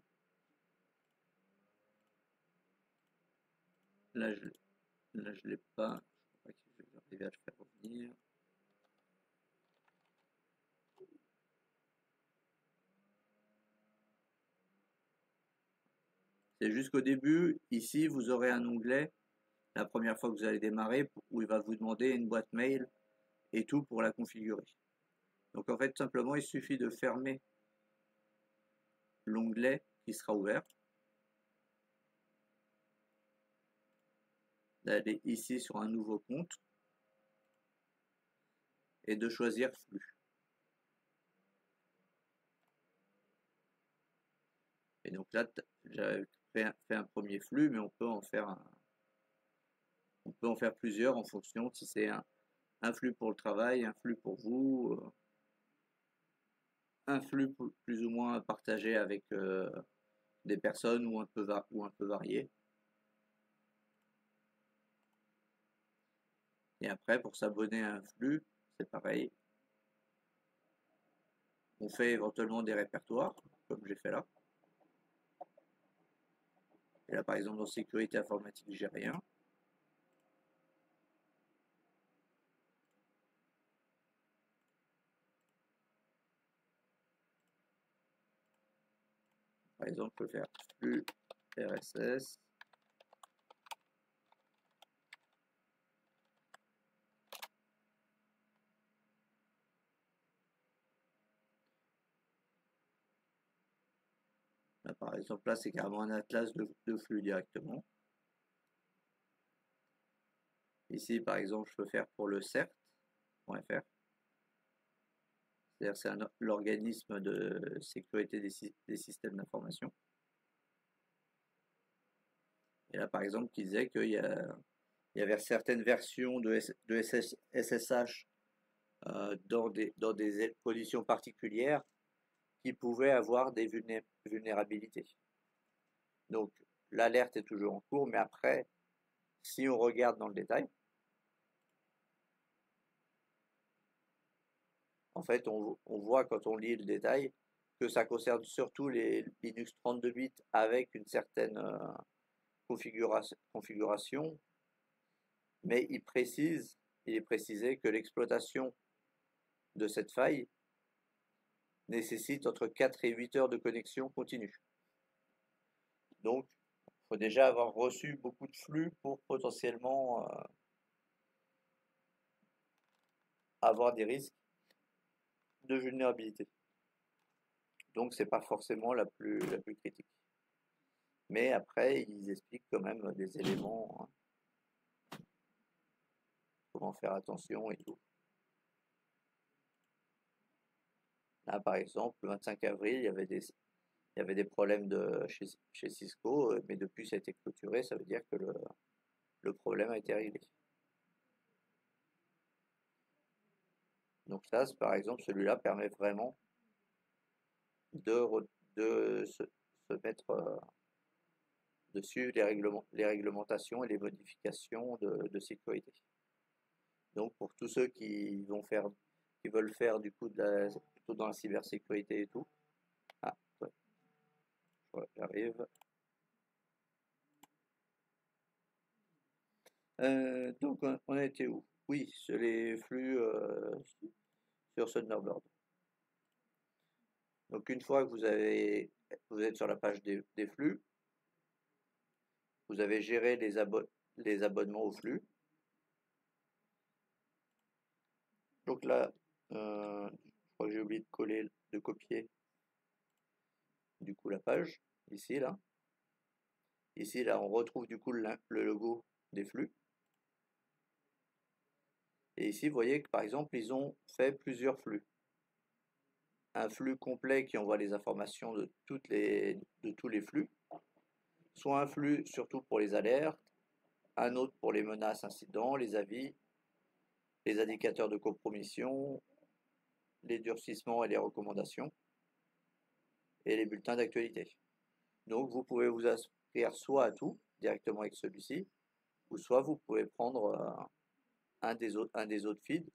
là je l'ai pas, je crois pas que je vais arriver à le faire revenir. C'est juste qu'au début, ici, vous aurez un onglet, la première fois que vous allez démarrer, où il va vous demander une boîte mail et tout pour la configurer. Donc en fait, simplement, il suffit de fermer l'onglet qui sera ouvert, d'aller ici sur un nouveau compte et de choisir flux. Et donc là, j'avais fait un premier flux, mais on peut en faire plusieurs en fonction si c'est un flux pour le travail, un flux pour vous, un flux plus ou moins partagé avec des personnes ou un peu varié. Et après, pour s'abonner à un flux, c'est pareil. On fait éventuellement des répertoires, comme j'ai fait là. Et là, par exemple, dans sécurité informatique, j'ai rien. Par exemple, je peux faire flux RSS. Là, par exemple, là, c'est carrément un atlas de flux directement. Ici, par exemple, je peux faire pour le CERT.fr. C'est-à-dire c'est l'organisme de sécurité des systèmes d'information. Et là, par exemple, qui disait qu'il y il y avait certaines versions de SSH dans des positions particulières qui pouvaient avoir des vulnérabilités. Donc l'alerte est toujours en cours, mais après, si on regarde dans le détail, en fait, on voit quand on lit le détail que ça concerne surtout les Linux 32 bits avec une certaine configuration, mais il est précisé que l'exploitation de cette faille nécessite entre 4 et 8 heures de connexion continue. Donc, il faut déjà avoir reçu beaucoup de flux pour potentiellement avoir des risques de vulnérabilité. Donc, c'est pas forcément la plus critique. Mais après, ils expliquent quand même des éléments, comment faire attention et tout. Là, par exemple, le 25 avril, il y avait des problèmes chez Cisco, mais depuis ça a été clôturé, ça veut dire que le problème a été réglé. Donc ça, par exemple, celui-là permet vraiment de se mettre, de suivre les réglementations et les modifications de sécurité. Donc pour tous ceux qui veulent faire du coup plutôt dans la cybersécurité et tout. Ah, ouais. Voilà, j'arrive. Donc on a été où? Oui, sur les flux sur Thunderbird. Donc une fois que vous êtes sur la page des flux, vous avez géré les abonnements au flux. Donc là, je crois que j'ai oublié de copier du coup la page, ici là. Ici là, on retrouve du coup le logo des flux. Et ici, vous voyez que par exemple, ils ont fait plusieurs flux. Un flux complet qui envoie les informations de tous les flux, soit un flux surtout pour les alertes, un autre pour les menaces, incidents, les avis, les indicateurs de compromission, les durcissements et les recommandations, et les bulletins d'actualité. Donc vous pouvez vous inscrire soit à tout, directement avec celui-ci, ou soit vous pouvez prendre un des autres feeds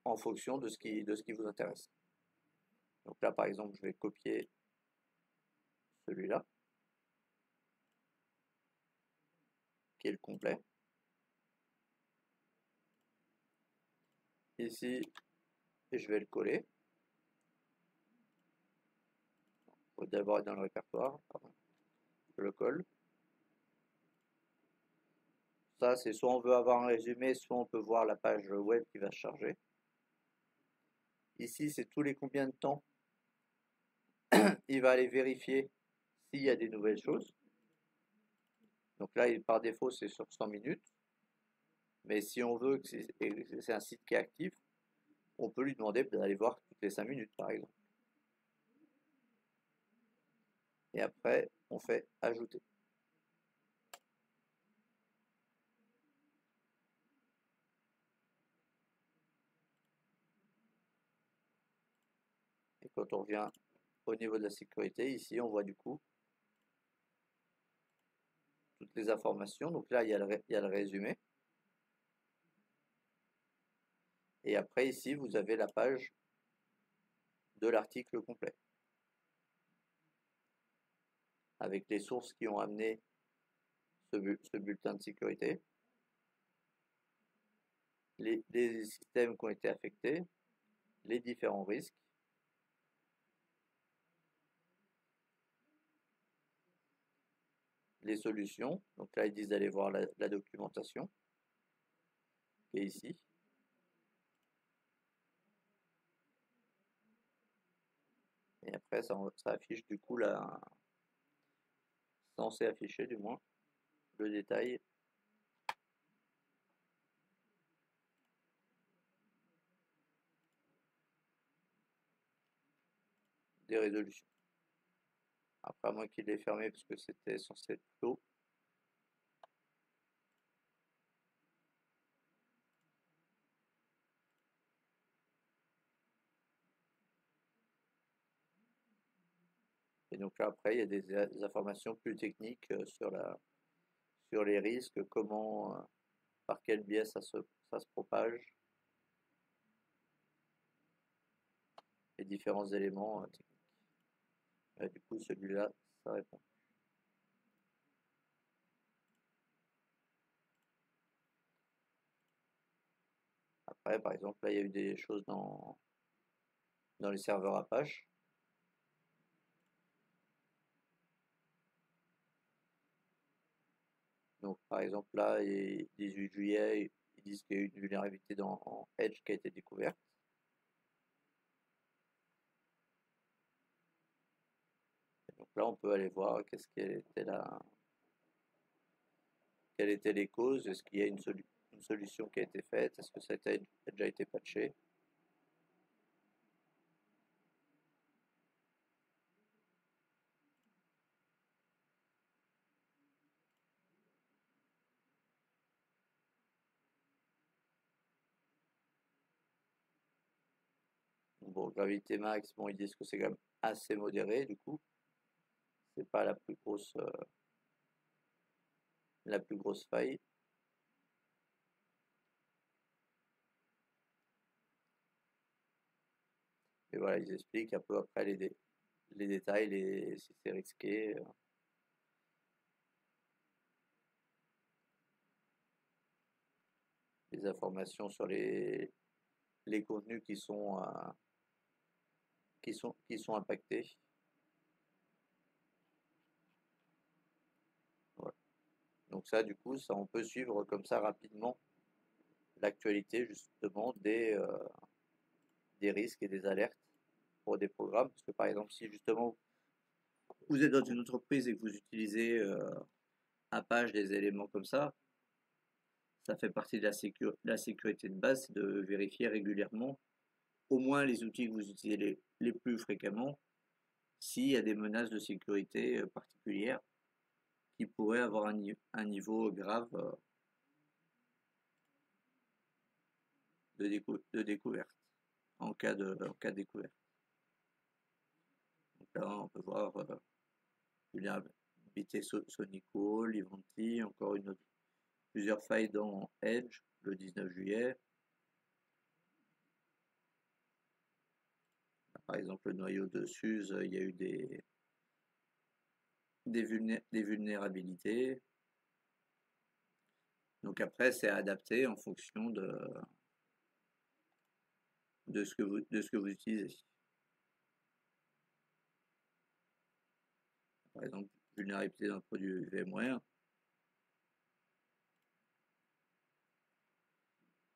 en fonction de ce qui vous intéresse. Donc là, par exemple, je vais copier celui-là, qui est le complet. Ici, je vais le coller. Il faut d'abord être dans le répertoire. Je le colle. Ça, c'est soit on veut avoir un résumé, soit on peut voir la page web qui va se charger. Ici, c'est tous les combien de temps il va aller vérifier s'il y a des nouvelles choses. Donc là, par défaut, c'est sur 100 minutes. Mais si on veut que c'est un site qui est actif, on peut lui demander d'aller voir toutes les 5 minutes, par exemple. Et après, on fait ajouter. Et quand on revient au niveau de la sécurité, ici, on voit du coup toutes les informations. Donc là, il y a le résumé. Et après, ici, vous avez la page de l'article complet, avec les sources qui ont amené ce bulletin de sécurité, les systèmes qui ont été affectés, les différents risques, les solutions. Donc là, ils disent d'aller voir la documentation qui est ici. Et après, ça affiche du coup censé afficher du moins le détail des résolutions. Après, à moins qu'il l'ait fermé parce que c'était censé être clos. Et donc là, après, il y a des informations plus techniques sur les risques, par quel biais ça se propage, les différents éléments techniques. Et du coup, celui-là, ça répond. Après, par exemple, là, il y a eu des choses dans les serveurs Apache. Donc, par exemple, là, 18 juillet, ils disent qu'il y a eu une vulnérabilité dans Edge qui a été découverte. Et donc là, on peut aller voir quelles étaient les causes, est-ce qu'il y a une solution qui a été faite, est-ce que ça a déjà été patché. Bon, gravité max, bon, ils disent que c'est quand même assez modéré, du coup. C'est pas la plus grosse faille. Et voilà, ils expliquent un peu après les détails, si c'est risqué. Les informations sur les contenus qui sont impactés. Voilà. Donc ça, du coup, ça, on peut suivre comme ça rapidement l'actualité justement des risques et des alertes pour des programmes. Parce que par exemple, si justement vous êtes dans une entreprise et que vous utilisez Apache, des éléments comme ça fait partie de la sécurité de base, c'est de vérifier régulièrement au moins les outils que vous utilisez les plus fréquemment, s'il y a des menaces de sécurité particulières qui pourraient avoir un niveau grave de découverte, en cas de découverte. Donc là, on peut voir vulnérabilité Sonico, Livanti, encore plusieurs failles dans Edge le 19 juillet. Par exemple, le noyau de Suze, il y a eu des vulnérabilités. Donc après, c'est adapté en fonction de ce que vous utilisez. Par exemple, vulnérabilité d'un produit VMware.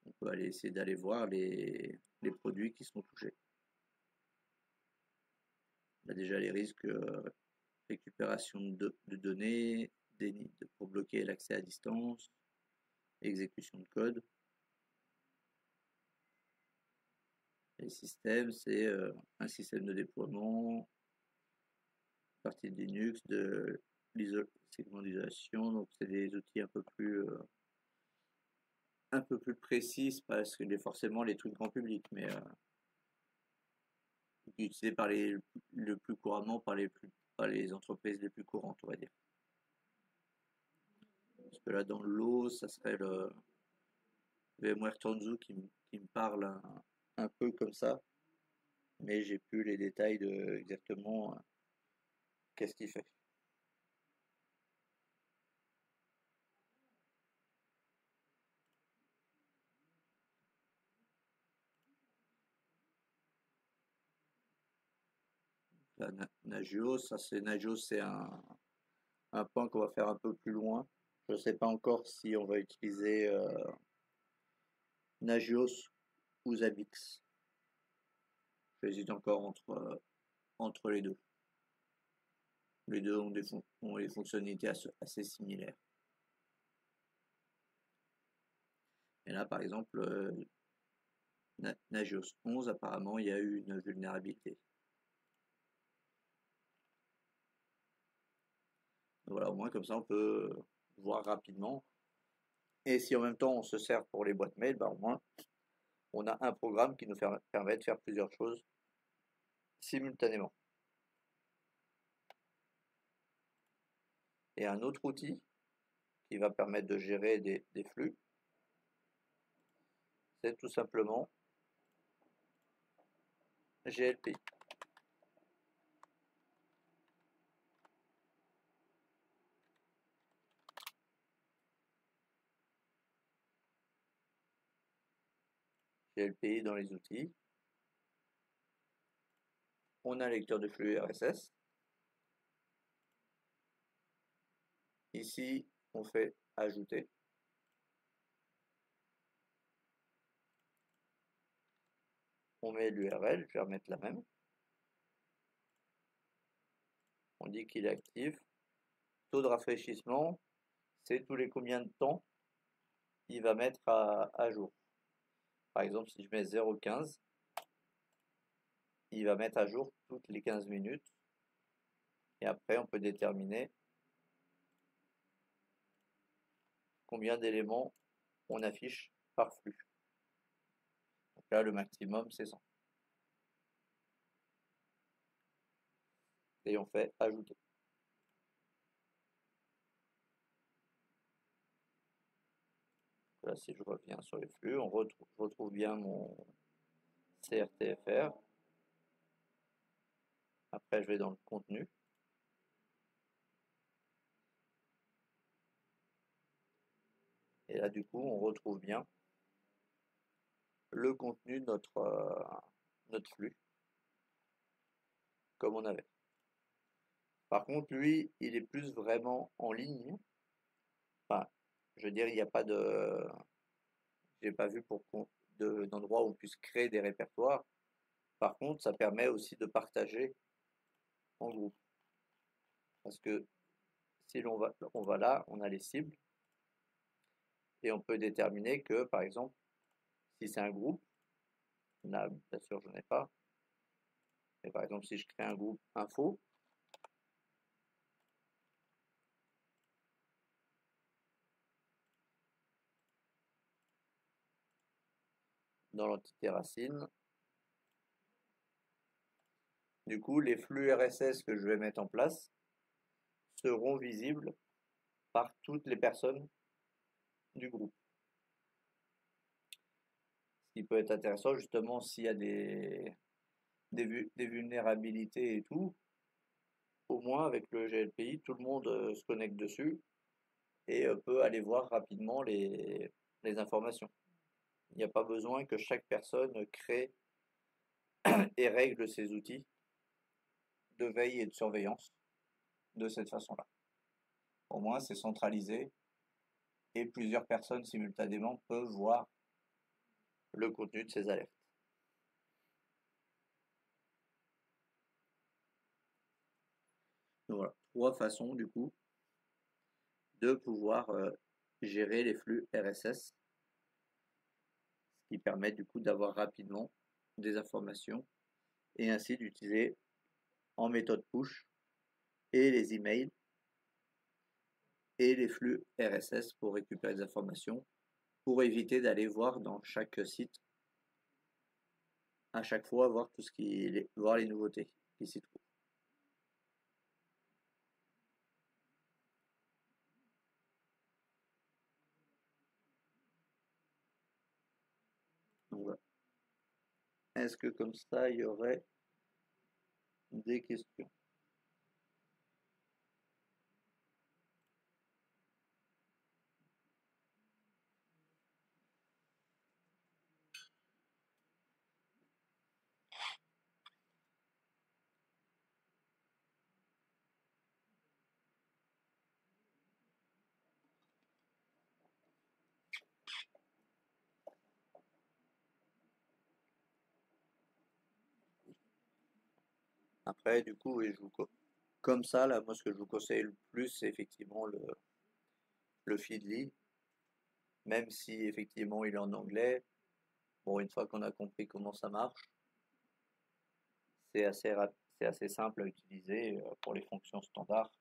On peut essayer d'aller voir les produits qui sont touchés. On a déjà les risques récupération de données, pour bloquer l'accès à distance, exécution de code. Les systèmes, c'est un système de déploiement, partie de Linux, de segment d'isolation. Donc c'est des outils un peu plus précis, parce que forcément les trucs grand public, mais utilisés le plus couramment par les entreprises les plus courantes, on va dire. Parce que là, dans l'eau, ça serait le VMware Tanzu qui me parle un peu comme ça, mais j'ai plus les détails de exactement qu'est-ce qu'il fait. Là, Nagios, c'est un point qu'on va faire un peu plus loin. Je ne sais pas encore si on va utiliser Nagios ou Zabbix. J'hésite encore entre les deux. Les deux ont des fonctionnalités assez similaires. Et là, par exemple, Nagios 11, apparemment, il y a eu une vulnérabilité. Voilà, au moins comme ça, on peut voir rapidement. Et si en même temps on se sert pour les boîtes mail, au moins on a un programme qui nous permet de faire plusieurs choses simultanément. Et un autre outil qui va permettre de gérer des flux, c'est tout simplement GLPI. GLPI dans les outils. On a un lecteur de flux RSS. Ici, on fait ajouter. On met l'URL, je vais remettre la même. On dit qu'il est actif. Taux de rafraîchissement, c'est tous les combien de temps il va mettre à jour. Par exemple, si je mets 0,15, il va mettre à jour toutes les 15 minutes. Et après, on peut déterminer combien d'éléments on affiche par flux. Donc là, le maximum, c'est 100. Et on fait ajouter. Là, si je reviens sur les flux, je retrouve bien mon CRTFR. Après, je vais dans le contenu. Et là, du coup, on retrouve bien le contenu de notre flux, comme on avait. Par contre, lui, il est plus vraiment en ligne. Enfin, je veux dire, il n'y a pas de... J'ai pas vu d'endroit où on puisse créer des répertoires. Par contre, ça permet aussi de partager en groupe. Parce que si on va là, on a les cibles. Et on peut déterminer que, par exemple, si c'est un groupe, là, bien sûr, je n'ai pas. Mais par exemple, si je crée un groupe info, dans l'entité racine, du coup, les flux RSS que je vais mettre en place seront visibles par toutes les personnes du groupe. Ce qui peut être intéressant, justement, s'il y a des vulnérabilités et tout, au moins avec le GLPI, tout le monde se connecte dessus et peut aller voir rapidement les informations. Il n'y a pas besoin que chaque personne crée et règle ses outils de veille et de surveillance de cette façon-là. Au moins, c'est centralisé et plusieurs personnes simultanément peuvent voir le contenu de ces alertes. Donc voilà, 3 façons du coup de pouvoir gérer les flux RSS, ce qui permet du coup d'avoir rapidement des informations et ainsi d'utiliser en méthode push et les emails et les flux RSS pour récupérer des informations, pour éviter d'aller voir dans chaque site à chaque fois voir voir les nouveautés qui s'y trouvent. Donc voilà. Est-ce que comme ça il y aurait des questions? Après, du coup, oui, comme ça, là, moi, ce que je vous conseille le plus, c'est effectivement le Feedly, même si effectivement il est en anglais. Bon, une fois qu'on a compris comment ça marche, c'est assez simple à utiliser pour les fonctions standards,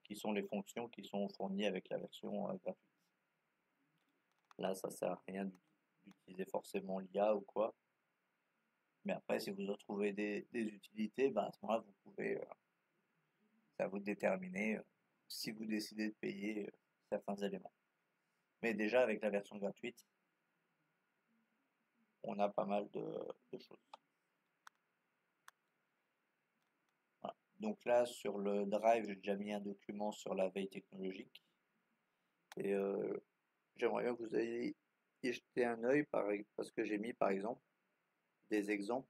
qui sont les fonctions qui sont fournies avec la version gratuite. Là, ça sert à rien d'utiliser forcément l'IA ou quoi. Mais après, si vous retrouvez des utilités, bah, à ce moment-là, vous pouvez, c'est à vous de déterminer si vous décidez de payer certains éléments. Mais déjà, avec la version gratuite, on a pas mal de choses. Voilà. Donc là, sur le Drive, j'ai déjà mis un document sur la veille technologique. Et j'aimerais bien que vous ayez y jeté un œil parce que j'ai mis, par exemple, des exemples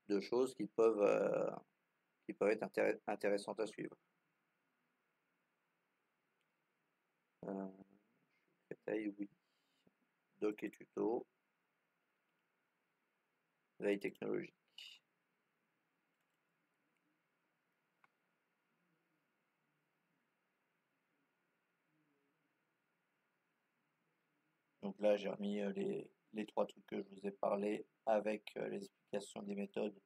de choses qui peuvent être intéressantes à suivre. Taille, oui. Doc et tuto. Veille technologique. Donc là, j'ai remis les trois trucs que je vous ai parlé avec les explications des méthodes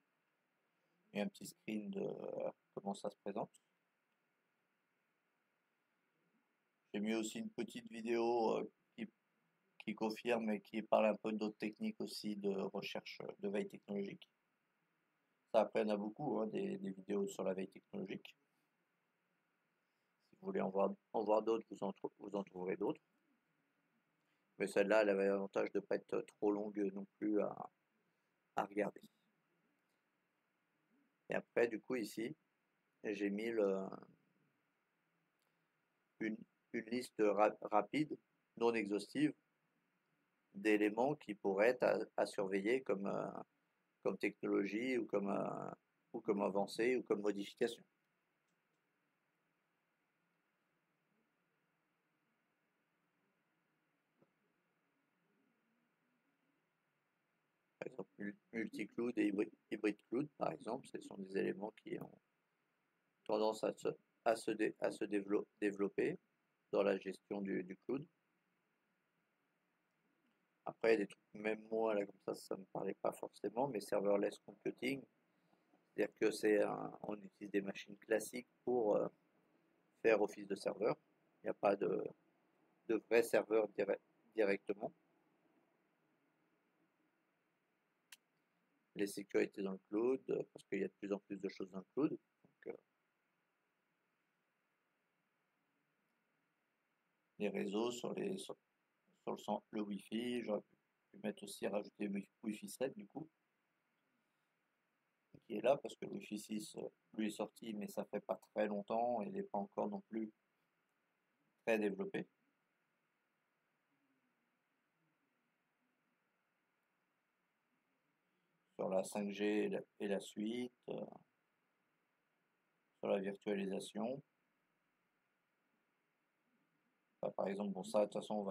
et un petit screen de comment ça se présente. J'ai mis aussi une petite vidéo qui confirme et qui parle un peu d'autres techniques aussi de recherche de veille technologique. Ça, après, il y en a beaucoup, hein, des vidéos sur la veille technologique. Si vous voulez en voir d'autres, vous en trouverez d'autres. Mais celle-là, elle avait l'avantage de ne pas être trop longue non plus à regarder. Et après, du coup, ici, j'ai mis une liste rapide, non exhaustive, d'éléments qui pourraient être à surveiller comme technologie ou comme avancée ou comme modification. Par exemple, multi-cloud et hybrid cloud, par exemple, ce sont des éléments qui ont tendance à se développer dans la gestion du cloud. Après, des trucs, même moi, là, comme ça ne me parlait pas forcément, mais serverless computing, c'est-à-dire que on utilise des machines classiques pour faire office de serveur. Il n'y a pas de vrai serveur directement. Les sécurités dans le cloud, parce qu'il y a de plus en plus de choses dans le cloud. Donc, les réseaux sur le Wi-Fi, j'aurais pu mettre aussi rajouter Wi-Fi 7 du coup, qui est là parce que le Wi-Fi 6 lui est sorti, mais ça fait pas très longtemps et il n'est pas encore non plus très développé. Sur la 5G et la suite, sur la virtualisation. Enfin, par exemple, bon ça de toute façon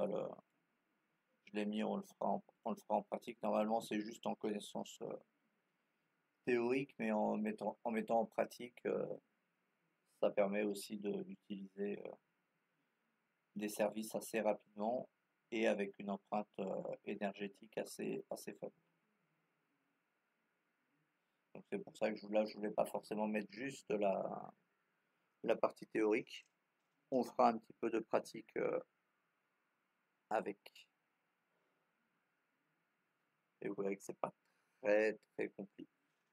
je l'ai mis, on le fera en pratique. Normalement c'est juste en connaissance théorique, mais en mettant en pratique, ça permet aussi d'utiliser des services assez rapidement et avec une empreinte énergétique assez faible. Donc c'est pour ça que je voulais pas forcément mettre juste la partie théorique. On fera un petit peu de pratique avec. Et vous verrez que c'est pas très très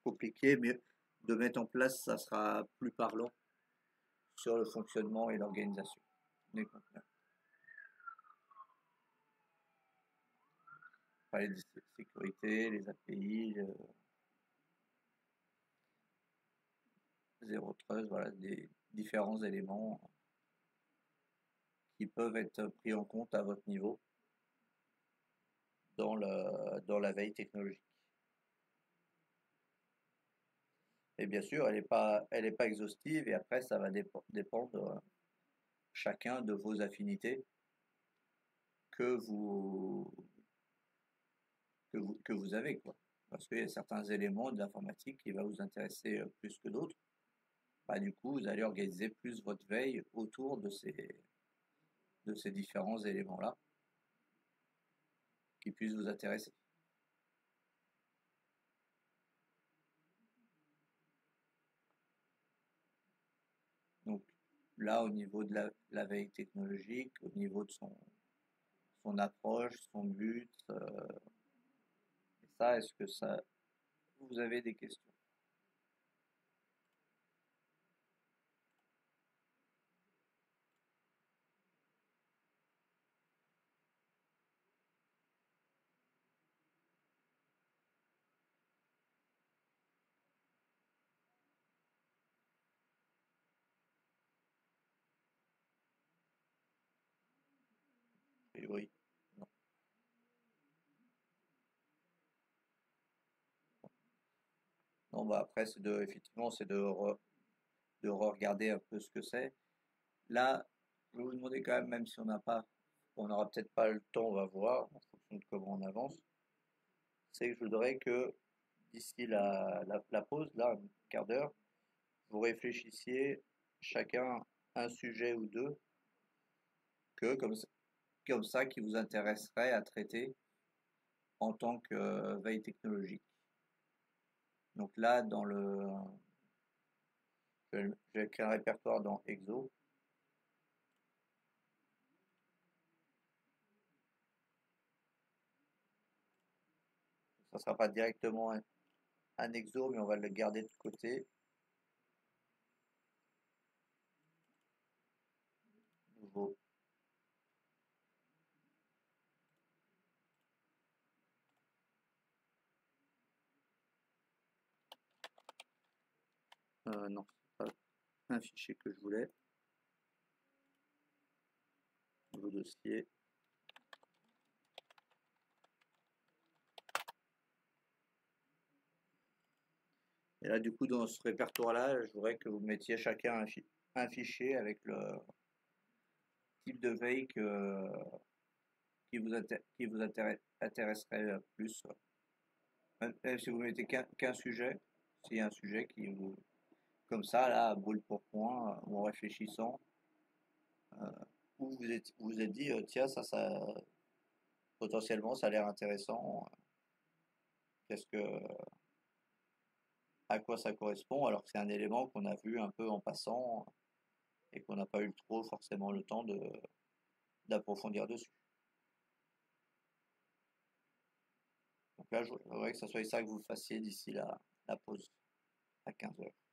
compliqué, mais de mettre en place, ça sera plus parlant sur le fonctionnement et l'organisation des conteneurs. Parler de sécurité, les API, Zero Trust, voilà, des différents éléments qui peuvent être pris en compte à votre niveau dans la veille technologique. Et bien sûr, elle est pas exhaustive et après, ça va dépendre chacun de vos affinités que vous avez, quoi. Parce qu'il y a certains éléments de l'informatique qui vont vous intéresser plus que d'autres. Bah, du coup, vous allez organiser plus votre veille autour de ces différents éléments-là qui puissent vous intéresser. Donc là, au niveau de la veille technologique, au niveau de son approche, son but, et ça, est-ce que ça, vous avez des questions? Non, bah après, effectivement, c'est de regarder un peu ce que c'est. Là, je vais vous demander quand même, même si on n'aura peut-être pas le temps, on va voir, en fonction de comment on avance, c'est que je voudrais que d'ici la pause, là, un quart d'heure, vous réfléchissiez chacun un sujet ou deux, que comme ça qui vous intéresserait à traiter en tant que veille technologique. Donc là, j'ai créé un répertoire dans Exo. Ça ne sera pas directement un Exo, mais on va le garder de côté. Nouveau. Non, c'est pas un fichier que je voulais. Nouveau dossier. Et là, du coup, dans ce répertoire-là, je voudrais que vous mettiez chacun un fichier avec le type de veille qui vous intéresserait plus. Même si vous mettez qu'un sujet, s'il y a un sujet qui vous, comme ça, là, à boule pour point, ou en réfléchissant, euh, où vous êtes dit, tiens, potentiellement, ça a l'air intéressant. Qu'est-ce que, à quoi ça correspond, alors que c'est un élément qu'on a vu un peu en passant et qu'on n'a pas eu trop forcément le temps d'approfondir dessus. Donc là, je voudrais que ce soit ça que vous fassiez d'ici la pause à 15 heures.